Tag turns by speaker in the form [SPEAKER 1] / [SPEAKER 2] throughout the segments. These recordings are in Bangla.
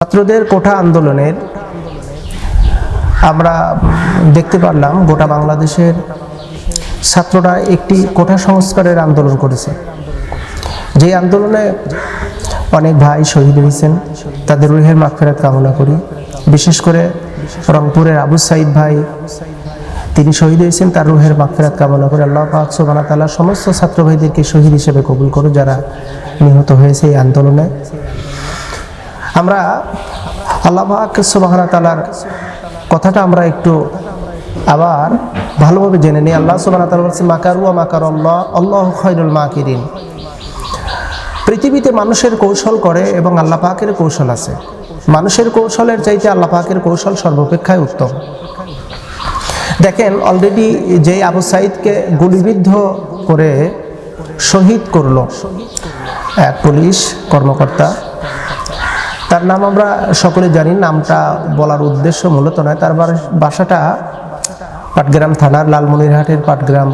[SPEAKER 1] ছাত্রদের কোটা আন্দোলনের আমরা দেখতে পারলাম গোটা বাংলাদেশের ছাত্ররা একটি কোটা সংস্কারের আন্দোলন করেছে। যে আন্দোলনে অনেক ভাই শহীদ হয়েছেন, তাদের রুহের মাগফিরাত কামনা করি। বিশেষ করে রংপুরের আবু সাইদ ভাই, তিনি শহীদ হয়েছেন, তার রুহের মাগফিরাত কামনা করে আল্লাহ পাক সুবহানাহু ওয়া তাআলা সমস্ত ছাত্র ভাইদেরকে শহীদ হিসেবে কবুল করুন যারা নিহত হয়েছে এই আন্দোলনে। আমরা আল্লাহ পাক সুবহানাহু ওয়া তাআলার কথাটা আমরা একটু আবার ভালোভাবে জেনে নিই। আল্লাহ সুবহানাহু ওয়া তাআলা বলেছেন মাকারু ওয়া মাকারাল্লাহ আল্লাহু খায়রুল মাকিরিন। পৃথিবীতে মানুষের কৌশল করে এবং আল্লাহ পাকের কৌশল আছে। মানুষের কৌশলের চাইতে আল্লাহ পাকের কৌশল সর্বাপেক্ষায় উত্তম। দেখেন, অলরেডি যে আবু সাইদকে গুলিবিদ্ধ করে শহীদ করলো এক পুলিশ কর্মকর্তা, তার নাম আমরা সকলে জানি, নামটা বলার উদ্দেশ্য মূলত নয়। তার বাসাটা পাটগ্রাম থানার, লালমনিরহাটের পাটগ্রাম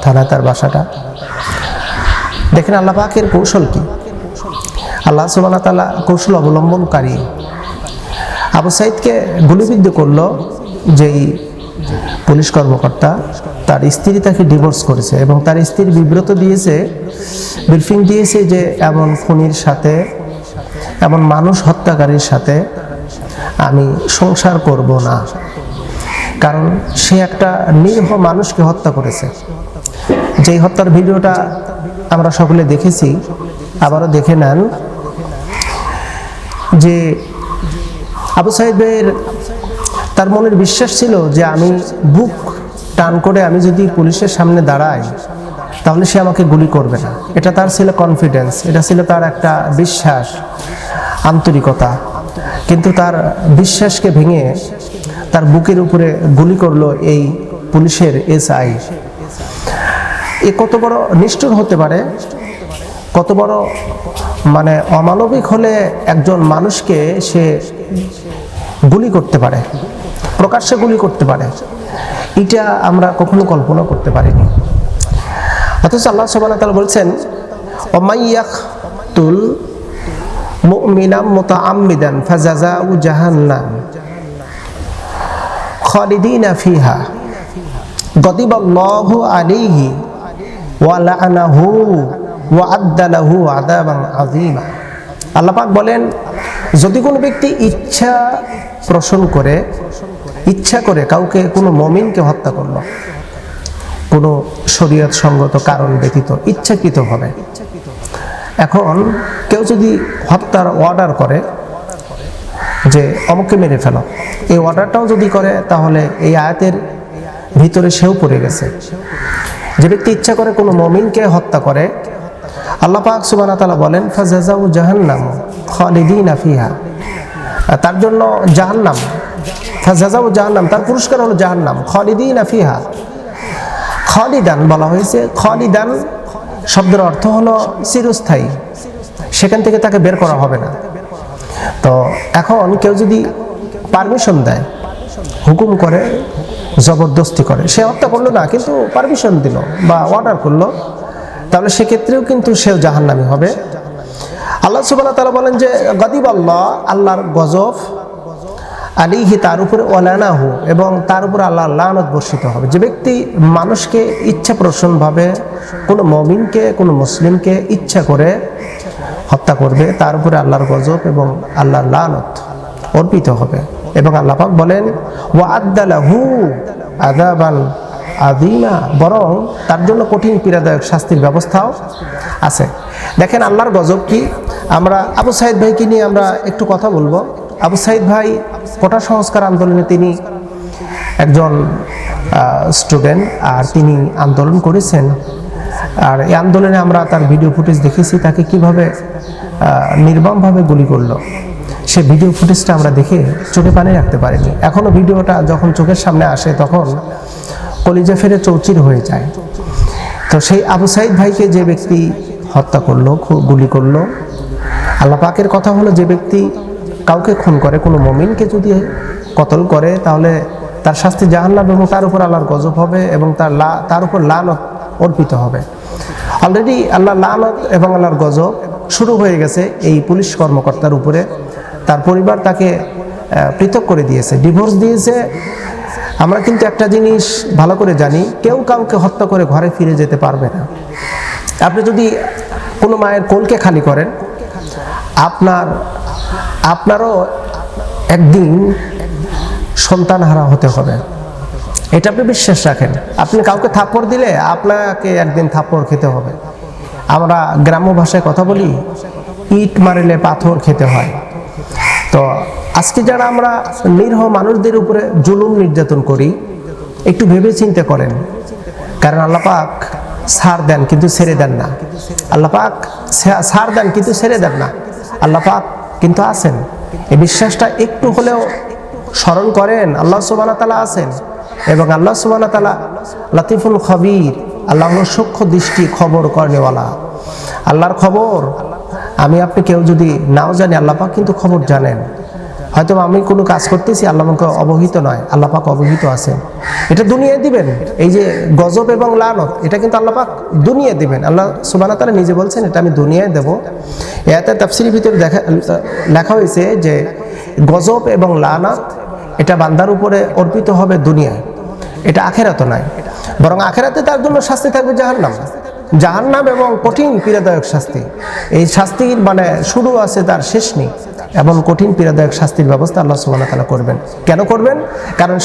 [SPEAKER 1] থানা তার বাসাটা। দেখেন আল্লাহ পাকের কৌশল কি, আল্লাহ সুবহানাহু ওয়া তাআলা কৌশল অবলম্বনকারী। আবু সাইদকে গুলিবিদ্ধ করলো যেই পুলিশ কর্মকর্তা, তার স্ত্রী তাকে ডিভোর্স করেছে এবং তার স্ত্রী বিব্রত দিয়েছে, ব্রিফিং দিয়েছে যে এমন খুনির সাথে, এমন মানুষ হত্যাকারীর সাথে আমি সংসার করব না, কারণ সে একটা নিরীহ মানুষকে হত্যা করেছে। যেই হত্যার ভিডিওটা আমরা সকলে দেখেছি, আবারও দেখে নেন যে আবু সাইদ ভাইয়ের তার মনের বিশ্বাস ছিল যে আমি বুক টান করে আমি যদি পুলিশের সামনে দাঁড়াই তাহলে সে আমাকে গুলি করবে না। এটা তার ছিল কনফিডেন্স, এটা ছিল তার একটা বিশ্বাস, আন্তরিকতা। কিন্তু তার বিশ্বাসকে ভেঙে তার বুকের উপরে গুলি করলো এই পুলিশের এসআই। এ কত বড় নিষ্ঠুর হতে পারে, কত বড় মানে অমানবিক হলে একজন মানুষকে সে গুলি করতে পারে, প্রকাশ্যে গুলি করতে পারে, এটা আমরা কখনো কল্পনা করতে পারিনি। অথচ আল্লাহ সুবহানাহু ওয়া তাআলা বলছেন ওয়ামাইয়াকতুল মুমিনাম মুতাআম্মিদান ফাজাযাউ জাহান্নাম খালিদিনা ফিহা গাদিবাল্লাহু আলাইহি ওয়া লাআনাহু ওয়া আদ্দালাহু আযাবান আযীমা। আল্লাহ পাক বলেন, যদি কোনো ব্যক্তি ইচ্ছা করে কাউকে, কোনো মুমিনকে হত্যা করলো কোনো শরীয়ত সঙ্গত কারণ ব্যতীত ইচ্ছাকৃতভাবে, এখন কেউ যদি হত্যার অর্ডার করে যে অমুককে মেরে ফেলো, এই অর্ডারটাও যদি করে তাহলে এই আয়াতের ভিতরে সেও পড়ে গেছে। যে ব্যক্তি ইচ্ছা করে কোনো মুমিনকে হত্যা করে, আল্লাহ পাক সুবহানাহু ওয়া তাআলা বলেন ফাজাযাউ জাহান্নাম খালিদিনা ফিহা, তার জন্য জাহান্নাম, ফাজাযাউ জাহান্নাম, তার পুরস্কার হলো জাহান্নাম, খালিদিনা ফিহা। খালিদান বলা হয়েছে, খালিদান শব্দের অর্থ হলো চিরস্থায়ী, সেখান থেকে তাকে বের করা হবে না। তো এখন কেউ যদি পারমিশন দেয়, হুকুম করে, জবরদস্তি করে, সে হত্যা করলো না কিন্তু পারমিশন দিল বা অর্ডার করলো, তাহলে সেক্ষেত্রেও কিন্তু সেও জাহান্নামী হবে। আল্লাহ সুবহানাহু ওয়া তাআলা বলেন যে গাদিবাল্লাহ, আল্লাহর গজব, আলাইহি, তার উপরে, ওয়ালানাহু, এবং তার উপরে আল্লাহর লানত বর্ষিত হবে। যে ব্যক্তি মানুষকে ইচ্ছা প্রসন্নভাবে, কোনো মুমিনকে, কোনো মুসলিমকে ইচ্ছা করে হত্যা করবে, তার উপরে আল্লাহর গজব এবং আল্লাহর লানত অর্পিত হবে। এবং আল্লাহ পাক বলেন ওয়া আদ্দালাহু আযাবান আযীমা, বরং তার জন্য কঠিন পীড়াদায়ক শাস্তির ব্যবস্থাও আছে। দেখেন আল্লাহর গজব কি। আমরা আবু সাইদ ভাইকে নিয়ে আমরা একটু কথা বলবো। আবু সাইদ ভাই কোটা সংস্কার আন্দোলনে তিনি একজন স্টুডেন্ট, আর তিনি আন্দোলন করেছেন। আর এই আন্দোলনে আমরা তার ভিডিও ফুটেজ দেখেছি, তাকে কিভাবে নির্মমভাবে গুলি করলো, সে ভিডিও ফুটেজটা আমরা দেখে চোখে পানি রাখতে পারিনি। এখনও ভিডিওটা যখন চোখের সামনে আসে তখন কলিজা ফেরে চৌচির হয়ে যায়। তো সেই আবু সাইদ ভাইকে যে ব্যক্তি হত্যা করলো, গুলি করলো, আল্লাহ পাকের কথা হলো যে ব্যক্তি কাউকে খুন করে, কোনো মুমিনকে যদি কতল করে, তাহলে তার শাস্তি জাহান্নাম এবং তার উপর আল্লাহর গজব হবে এবং তার উপর লানত অর্পিত হবে। অলরেডি আল্লাহর লানত এবং আল্লাহর গজব শুরু হয়ে গেছে এই পুলিশ কর্মকর্তার উপরে। তার পরিবার তাকে পৃথক করে দিয়েছে, ডিভোর্স দিয়েছে। আমরা কিন্তু একটা জিনিস ভালো করে জানি, কেউ কাউকে হত্যা করে ঘরে ফিরে যেতে পারবে না। আপনি যদি কোনো মায়ের কোলকে খালি করেন, আপনারও একদিন সন্তানহারা হতে হবে, এটা আপনি বিশ্বাস রাখেন। আপনি কাউকে থাপ্পড় দিলে আপনাকে একদিন থাপ্পড় খেতে হবে। আমরা গ্রাম্য ভাষায় কথা বলি, ইট মারিলে পাথর খেতে হয়। তো আজকে যারা আমরা নিরীহ মানুষদের উপরে জুলুম নির্যাতন করি, একটু ভেবে চিন্তা করেন। কারণ আল্লাহ পাক ছাড় দেন কিন্তু ছেড়ে দেন না। আল্লাহ পাক ছাড় দেন কিন্তু ছেড়ে দেন না। আল্লাহ পাক কিন্তু আছেন। এই বিশ্বাসটা একটু হলেও স্মরণ করেন, আল্লাহ সুবহানাহু ওয়া তাআলা আছেন এবং আল্লাহ সুবহানাহু ওয়া তাআলা লাতিফুল খবীর, আল্লাহ হলো সূক্ষ্ম দৃষ্টি খবর করেনেওয়ালা। আল্লাহর খবর আমি আপনি কেউ যদি নাও জানি, আল্লাহ পাক কিন্তু খবর জানেন। হয়তো আমি কোনো কাজ করতেছি, আল্লাহ আমাকে অবহিত নয়, আল্লাহ পাক অবহিত আছেন। এটা দুনিয়ায় দিবেন। এই যে গজব এবং লানত, এটা কিন্তু আল্লাহ পাক দুনিয়ায় দিবেন। আল্লাহ সুবহানাহু ওয়া তাআলা নিজে বলছেন, এটা আমি দুনিয়ায় দেব। এতে তাফসীরের ভিতরে লেখা হয়েছে যে গজব এবং লানত এটা বান্দার উপরে অর্পিত হবে দুনিয়ায়, এটা আখিরাতে নয়। বরং আখিরাতে তার জন্য শাস্তি থাকবে জাহান্নাম এবং কঠিন পীড়াদায়ক শাস্তি। এই শাস্তির মানে শুরু আছে, তার শেষ নেই। এবং কঠিন পীড়াদায়ক শাস্তির ব্যবস্থা আল্লাহ সুবহানাহু ওয়া তাআলা করবেন। কেন করবেন? কারণ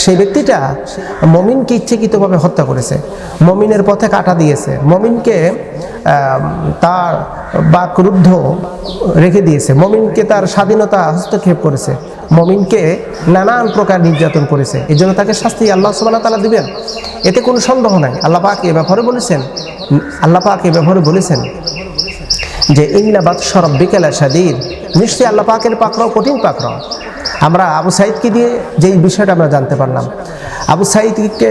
[SPEAKER 1] সেই ব্যক্তিটা মুমিনকে ইচ্ছাকৃতভাবে হত্যা করেছে, মুমিনের পথে কাঁটা দিয়েছে, মুমিনকে তার বাকরুদ্ধ রেখে দিয়েছে, মুমিনকে তার স্বাধীনতা হস্তক্ষেপ করেছে, মুমিনকে নানান প্রকার নির্যাতন করেছে। এই জন্য তাকে শাস্তি আল্লাহ সুবহানাহু ওয়া তাআলা দিবেন, এতে কোনো সন্দেহ নাই। আল্লাহ পাক এ ব্যাপারে বলেছেন যে ইন্না বাতশা রাব্বিকা লাশাদীদ, নিশ্চয়ই আল্লাহ পাকের পাকড়াও কঠিন পাকড়াও। আমরা আবু সাঈদকে দিয়ে যেই বিষয়টা আমরা জানতে পারলাম, আবু সাঈদকে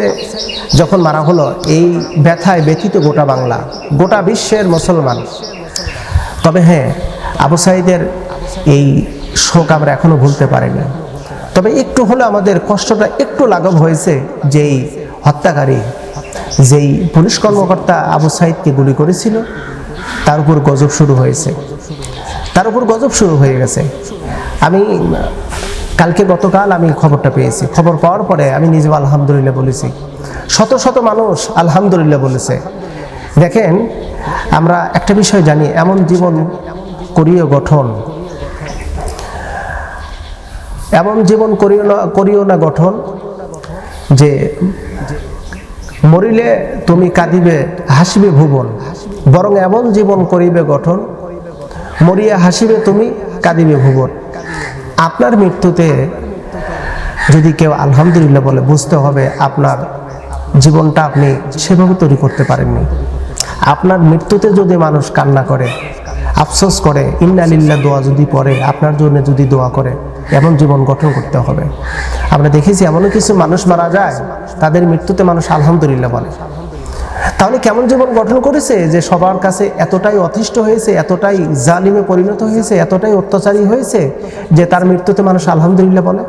[SPEAKER 1] যখন মারা হলো, এই ব্যথায় ব্যথিত গোটা বাংলা, গোটা বিশ্বের মুসলমান। তবে হ্যাঁ, আবু সাঈদের এই শোক আমরা এখনো ভুলতে পারিনি। তবে একটু হলে আমাদের কষ্টটা একটু লাঘব হয়েছে, যেই হত্যাকারী, যেই পুলিশ কর্মকর্তা আবু সাঈদকে গুলি করেছিল, তার উপর গজব শুরু হয়ে গেছে। আমি গতকাল আমি খবরটা পেয়েছি। খবর পাওয়ার পরে আমি নিজে আলহামদুলিল্লাহ বলেছি, শত শত মানুষ আলহামদুলিল্লাহ বলেছে। দেখেন, আমরা একটা বিষয় জানি, এমন জীবন করিও না গঠন যে মরিলে তুমি কাঁদিবে হাসিবে ভুবন, বরং এমন জীবন করিবে গঠন মরিয়া হাসিবে তুমি কাঁদিবে ভুবন। আপনার মৃত্যুতে যদি কেউ আলহামদুলিল্লাহ বলে, বুঝতে হবে আপনার জীবনটা আপনি সেভাবে তৈরি করতে পারেননি। আপনার মৃত্যুতে যদি মানুষ কান্না করে, আফসোস করে, ইন্না লিল্লাহ দোয়া যদি পড়ে, আপনার জন্য যদি দোয়া করে, এমন জীবন গঠন করতে হবে। আমরা দেখেছি এমনও কিছু মানুষ মারা যায়, তাদের মৃত্যুতে মানুষ আলহামদুলিল্লাহ বলে। তাহলে কেমন জীবন গঠন করেছে যে সবার কাছে এতটাই অতিষ্ঠ হয়েছে, এতটাই জালিমে পরিণত হয়েছে, এতটাই অত্যাচারী হয়েছে যে তার মৃত্যুতে মানুষ আলহামদুলিল্লাহ বলে।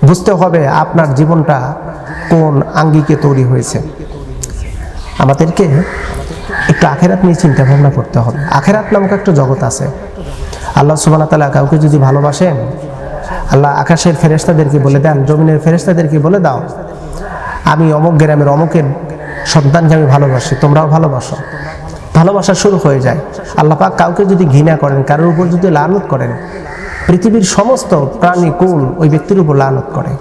[SPEAKER 1] বুঝতে হবে আপনার জীবনটা কোন আঙ্গিকে তৈরি হয়েছে। আমাদেরকে একটু আখেরাত নিয়ে চিন্তা ভাবনা করতে হবে। আখেরাত নামক একটা জগৎ আছে। আল্লাহ সুবহানাহু ওয়া তাআলা কাউকে যদি ভালোবাসেন, আল্লাহ আকাশের ফেরেশতাদেরকে বলে দেন, জমিনের ফেরেশতাদেরকে বলে দাও, আমি অমুক গ্রামের অমুকের সন্তানকে আমি ভালোবাসি, তোমরাও ভালোবাসো। ভালোবাসা শুরু হয়ে যায়। আল্লাহ পাক কাউকে যদি ঘৃণা করেন, কারোর উপর যদি লানত করেন, পৃথিবীর সমস্ত প্রাণী কুল ওই ব্যক্তির উপর লানত করে।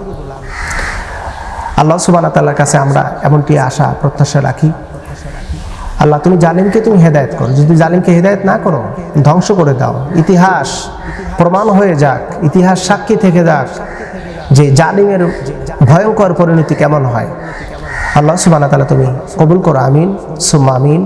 [SPEAKER 1] আল্লাহ সুবহানাহু ওয়া তাআলার কাছে আমরা এমনটি আশা প্রত্যাশা রাখি। আল্লাহ, তুমি জালিমকে তুমি হেদায়েত করো, যদি জালিমকে হেদায়েত না করো, ধ্বংস করে দাও। ইতিহাস প্রমাণ হয়ে যাক, ইতিহাস সাক্ষী থেকে যাক যে জালিমের ভয়ঙ্কর পরিণতি কেমন হয়। আল্লাহ সুবহানাহু ওয়া তাআলা তুমি কবুল করো, আমিন সুম্মা আমিন।